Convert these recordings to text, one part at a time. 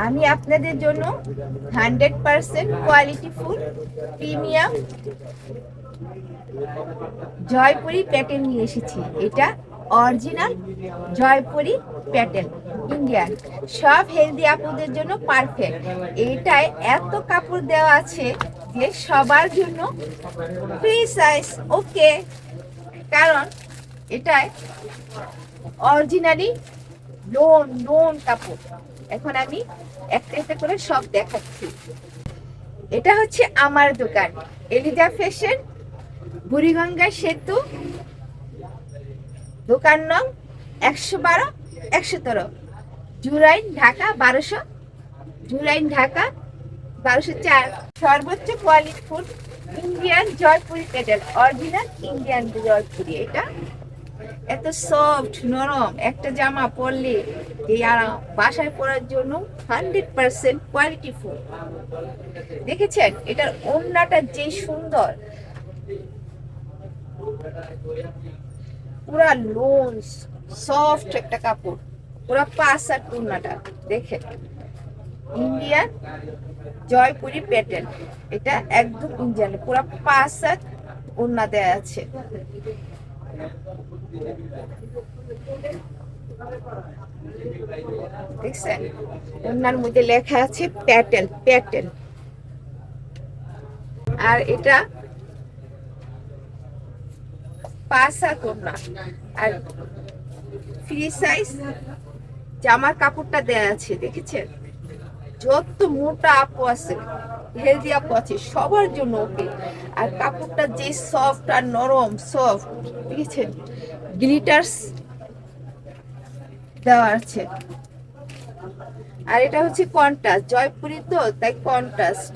আমি আপনাদের জন্য 100% quality full premium Jaipuri Patel নিয়ে এসেছি। এটা অরিজিনাল জয়পুরি প্যাটেল ইন্ডিয়ান, সব হেলদি আপুদের জন্য পারফেক্ট। এটায় এত কাপড় দেওয়া আছে যে সবার জন্য ফ্রি সাইজ ওকে, কারণ এটায় অরিজিনালি লোন লোন কাপড়। এখন আমি একটা একটা করে সব দেখাচ্ছি। এটা হচ্ছে আমার দোকান, এলিজা ফ্যাশন, বুড়িগঙ্গা সেতু, দোকান নং 112 113, জুরাইন ঢাকা 1200, জুরাইন ঢাকা 1204। সর্বোচ্চ quality full Indian Jaipuri Patel, original Indian Jaipuri. এটা এত সফট নরম, একটা জামা পরলে এই আরাম, বাসায় পরার জন্য 100% কোয়ালিটি ফুল। দেখেছেন এটার ওড়নাটা যে সুন্দর, পুরা লোন সফট একটা কাপড়, পুরা পাঁচ আর ওড়নাটা দেখেন ইন্ডিয়ান জয়পুরি প্যাটেল। এটা একদম ইন্ডিয়ান, পুরা পাঁচ আর ওড়না দেয়া আছে। দেখছেন ওড়নার মধ্যে লেখা আছে প্যাটেল প্যাটেল। আর এটা পাঁচ আর ওড়না, আর ফ্রি সাইজ জামার কাপড়টা দেয়া আছে। দেখেছেন যত মোটা আপু আছে, হেলদি আপু আছে, সবার জন্য ওকে। আর কাপড়টা যে সফট আর নরম সফট, দেখেছেন গ্লিটার্স দেওয়া আছে। আর এটা হচ্ছে কন্ট্রাস্ট, জয়পুরি তো তাই কন্ট্রাস্ট।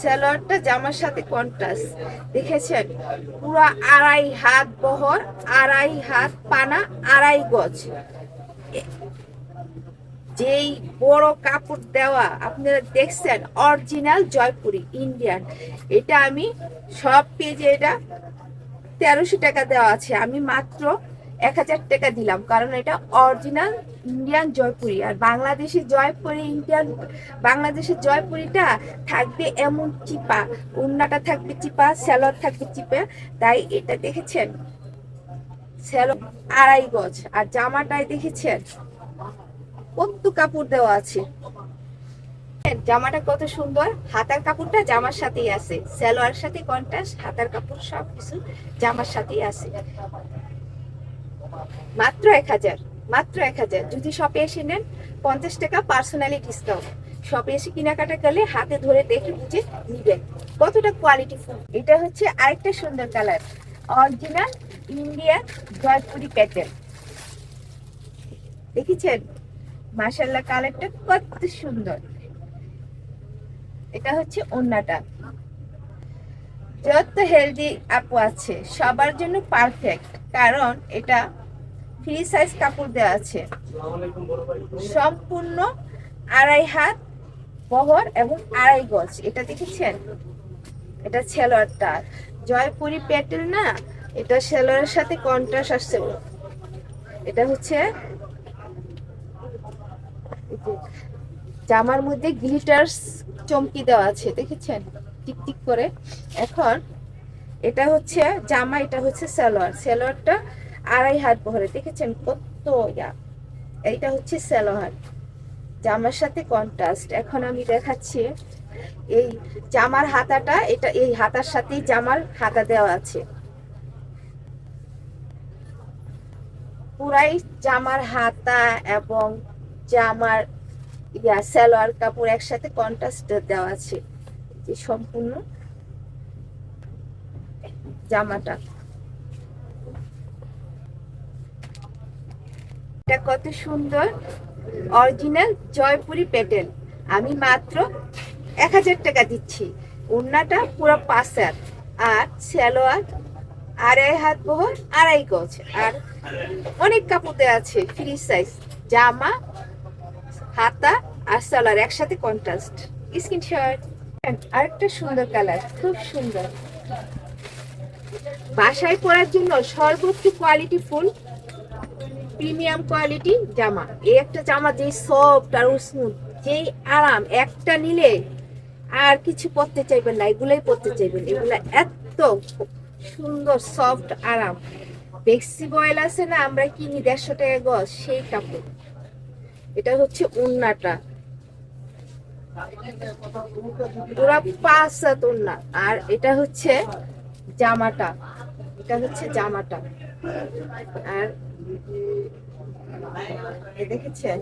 সালোয়ারটা জামার সাথে কন্ট্রাস্ট। দেখেছেন পুরো 2.5 হাত বহর, 2.5 হাত পানা, 2.5 গজ। যেই বড় কাপড় দেওয়া আপনারা দেখছেন, অরিজিনাল জয়পুরি ইন্ডিয়ান। এটা আমি সব পেজে এটা 1300 টাকা দেওয়া আছে, আমি মাত্র 1000 টাকা দিলাম, কারণ এটা অরিজিনাল ইন্ডিয়ান জয়পুরি। আর বাংলাদেশের জয়পুরি ইন্ডিয়ান, বাংলাদেশের জয়পুরিটা থাকবে এমন চিপা, ওড়নাটা থাকবে চিপা, সালোয়ার থাকবে চিপা। তাই এটা দেখেছেন সালোয়ার 2.5 গজ, আর জামাটায় দেখেছেন কত কাপড় দেওয়া আছে। জামাটা কত সুন্দর, হাতার কাপড়টা জামার সাথেই আছে, সালোয়ার সাথে কন্ট্রাস্ট, হাতার কাপড় সবকিছু জামার সাথেই আছে। মাত্র 1000, মাত্র 1000। যদি শপে এসে নেন 50 টাকা পার্সোনালি ডিসকাউন্ট। শপে এসে কেনাকাটা করলে হাতে ধরে দেখে বুঝে নিবেন কতটা কোয়ালিটি ফুল। এটা হচ্ছে আরেকটা সুন্দর colour, original Indian Jaipuri Patel. দেখেছেন মাশাআল্লাহ কালারটা কত সুন্দর। এটা হচ্ছে ওড়নাটা। যত হেলদি আপু আছে সবার জন্য পারফেক্ট, কারণ এটা ফ্রি সাইজ কাপড় দেওয়া আছে, সম্পূর্ণ 2.5 হাত বহর এবং 2.5 গজ। এটা দেখেছেন এটা সালোয়ারটা জয়পুরি প্যাটেল না, এটা সালোয়ারের সাথে কন্ট্রাস্ট আসছে। এটা হচ্ছে জামার মধ্যে গ্লিটার্স চমকি দেওয়া আছে, দেখেছেন টিকটিক করে। এখন এটা হচ্ছে জামা, এটা হচ্ছে সালোয়ার, সালোয়ারটা 2.5 হাত বহরে, দেখেছেন কত ইয়া। এইটা হচ্ছে সালোয়ার জামার সাথে কন্ট্রাস্ট। এখন আমি দেখাচ্ছি এই জামার হাতাটা, এটা এই হাতার সাথেই জামার হাতা দেওয়া আছে, পুরাই জামার হাতা এবং জামার ইয়া সালোয়ার কাপড় একসাথে কন্ট্রাস্ট দেওয়া আছে। যে সম্পূর্ণ জামাটা এটা কত সুন্দর, অরিজিনাল জয়পুরি প্যাটেল। আমি মাত্র 1000 টাকা দিচ্ছি। ওড়নাটা পুরো 5 হাত, আর সালোয়ার 2.5 হাত বহর, 2.5 গজ। আর অনেক কাপড় দেওয়া আছে, ফ্রি সাইজ জামা, হাতা আর সালোয়ার একসাথে কন্ট্রাস্ট। স্ক্রিনশট। আরেকটা সুন্দর কালার, খুব সুন্দর, বাসায় পরার জন্য সর্বোচ্চ কোয়ালিটি ফুল প্রিমিয়াম কোয়ালিটি জামা। এই একটা জামা যেই সফট আর স্মুথ, যেই আরাম, একটা নিলে আর কিছু পরতে চাইবেন না, এগুলাই পরতে চাইবেন। এগুলা এত সুন্দর সফট আরাম। বেক্সি বয়েল আছে না, আমরা কিনি 150 টাকা গজ, সেই কাপড়। এটা হচ্ছে ওড়নাটা, পুরা 5 হাত ওড়না। আর এটা হচ্ছে জামাটা, এটা হচ্ছে জামাটা। আর দেখেছেন,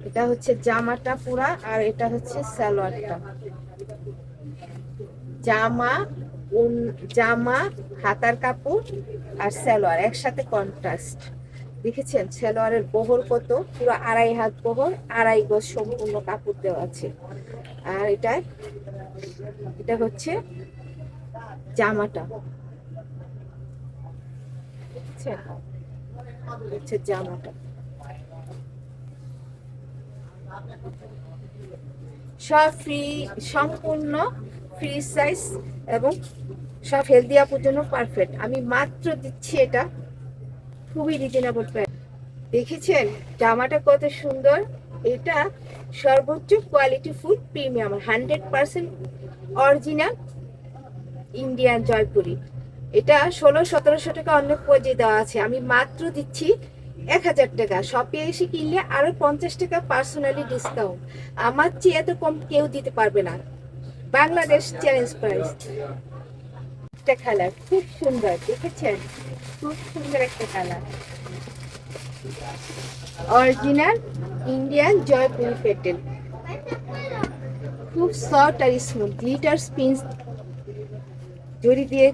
এটা হচ্ছে জামাটা পুরা, আর এটা হচ্ছে সালোয়ারটা। জামা, জামা, হাতার কাপড় আর সালোয়ার একসাথে কন্ট্রাস্ট। দেখেছেন সালোয়ারের বহর কত, পুরো 2.5 হাত বহর, 2.5 গজ সম্পূর্ণ কাপড় দেওয়া আছে। আর এটা হচ্ছে জামাটা, দেখেছেন, হচ্ছে জামাটা। সব ফ্রি, সম্পূর্ণ ফ্রি সাইজ এবং সব হেলদি আপুর জন্য পারফেক্ট। আমি মাত্র দিচ্ছি এটা খুবই রিজনেবল প্রাইস। দেখেছেন জামাটা কত সুন্দর। এটা সর্বোচ্চ quality full premium 100% original Indian Jaipuri. এটা 1600-1700 টাকা অন্য পেজে দেওয়া আছে, আমি মাত্র দিচ্ছি 1000 টাকা। শপে এসে কিনলে আরো 50 টাকা পার্সোনালি ডিসকাউন্ট। আমার চেয়ে এত কম কেউ দিতে পারবে না, বাংলাদেশ চ্যালেঞ্জ প্রাইস। একটা কালার খুব সুন্দর, দেখেছেন, খুব সুন্দর একটা colour, original Indian Jaipuri Patel, খুব সফট আর স্মুথ। গ্লিটার স্পিন্স জড়ি দিয়ে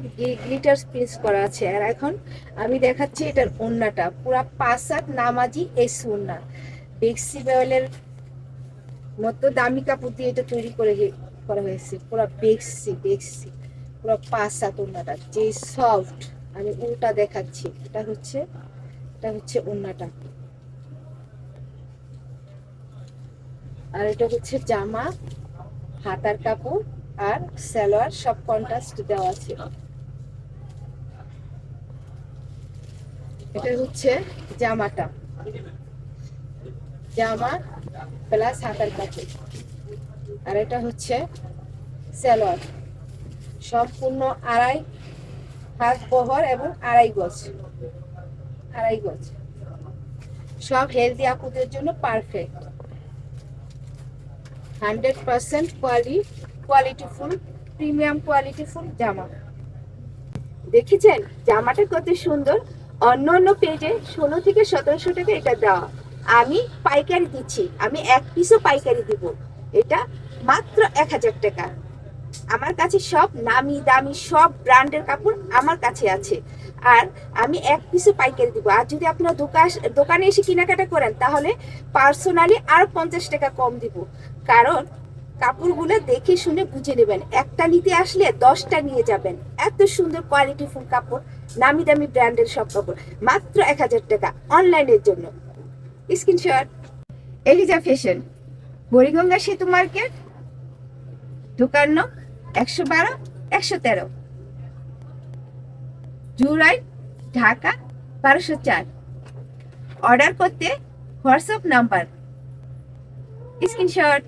গ্লিটার স্পিন্স করা আছে। আর এখন আমি দেখাচ্ছি এটার ওড়নাটা, পুরা 5 হাত নামাজি এই ওড়না। বেক্সি বয়েলের মতো দামি কাপড় দিয়ে এটা তৈরি করা হয়েছে, পুরা বেক্সি পুরো 5 হাত ওড়নাটা, যে সফট। আমি উল্টা দেখাচ্ছি, এটা হচ্ছে ওড়নাটা। আর এটা হচ্ছে জামা, হাতার কাপড় আর সালোয়ার সব কন্ট্রাস্ট দেওয়া আছে। এটা হচ্ছে জামাটা, জামা প্লাস হাতার কাপড়। আর এটা হচ্ছে সালোয়ার, সম্পূর্ণ 2.5 হাত বহর এবং 2.5 গজ। সব হেলদি আপুদের জন্য পারফেক্ট, 100% কোয়ালিটিফুল প্রিমিয়াম কোয়ালিটিফুল জামা। দেখেছেন জামাটা কত সুন্দর। অন্য পেজে 16 থেকে 1700 টাকা এটা দেওয়া, আমি পাইকারি দিচ্ছি, আমি 1 পিসও পাইকারি দিব। এটা মাত্র 1000 টাকা। আমার কাছে সব নামি দামি সব ব্র্যান্ডের কাপড় আমার কাছে আছে, আর আমি 1 পিসও পাইকারি দিব। আর যদি আপনারা দোকানে এসে কেনাকাটা করেন তাহলে পার্সোনালি আরো 50 টাকা কম দিব, কারণ কাপড়গুলো দেখে শুনে বুঝে নেবেন। একটা নিতে আসলে 10টা নিয়ে যাবেন, এত সুন্দর কোয়ালিটিফুল কাপড়, নামি দামি ব্র্যান্ডের সব কাপড়, মাত্র 1000 টাকা। অনলাইনের জন্য স্ক্রিনশট। এলিজা ফ্যাশন, বুড়িগঙ্গা সেতু মার্কেট, দোকান নং 112-113, জুরাই, ঢাকা 1204। অর্ডার করতে হোয়াটসঅ্যাপ নাম্বার, স্ক্রিনশট।